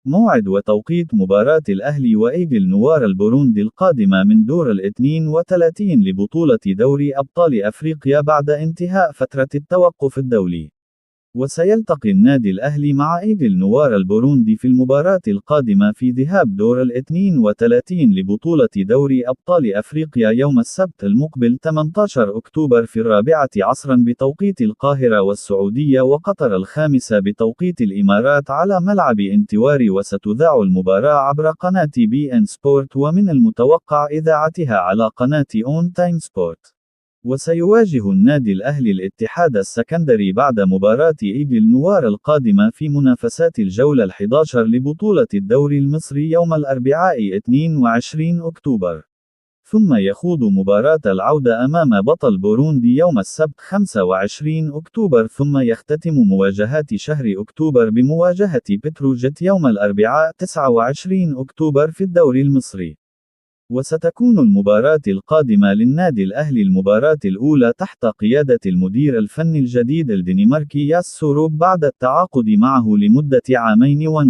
موعد وتوقيت مباراة الأهلي وإيجل نوار البوروندي القادمة من دور 32 لبطولة دوري أبطال أفريقيا بعد انتهاء فترة التوقف الدولي. وسيلتقي النادي الأهلي مع إيجل نوار البوروندي في المباراة القادمة في ذهاب دور 32 لبطولة دوري أبطال أفريقيا يوم السبت المقبل 18 أكتوبر في 4 عصرا بتوقيت القاهرة والسعودية وقطر 5 بتوقيت الإمارات على ملعب انتواري. وستذاع المباراة عبر قناة بي إن سبورت ومن المتوقع إذاعتها على قناة أون تايم سبورت. وسيواجه النادي الأهلي الاتحاد السكندري بعد مباراة إيجل نوار القادمة في منافسات الجولة ال11 لبطولة الدوري المصري يوم الأربعاء 22 أكتوبر. ثم يخوض مباراة العودة أمام بطل بوروندي يوم السبت 25 أكتوبر، ثم يختتم مواجهات شهر أكتوبر بمواجهة بتروجيت يوم الأربعاء 29 أكتوبر في الدوري المصري. وستكون المباراة القادمة للنادي الأهلي المباراة الأولى تحت قيادة المدير الفني الجديد الدنماركي ياس سوروب بعد التعاقد معه لمدة 2.5 عام.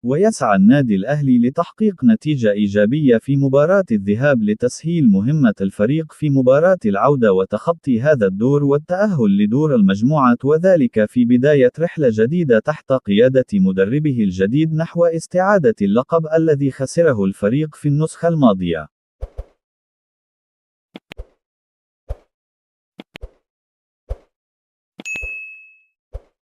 ويسعى النادي الأهلي لتحقيق نتيجة إيجابية في مباراة الذهاب لتسهيل مهمة الفريق في مباراة العودة وتخطي هذا الدور والتأهل لدور المجموعات، وذلك في بداية رحلة جديدة تحت قيادة مدربه الجديد نحو استعادة اللقب الذي خسره الفريق في النسخة الماضية.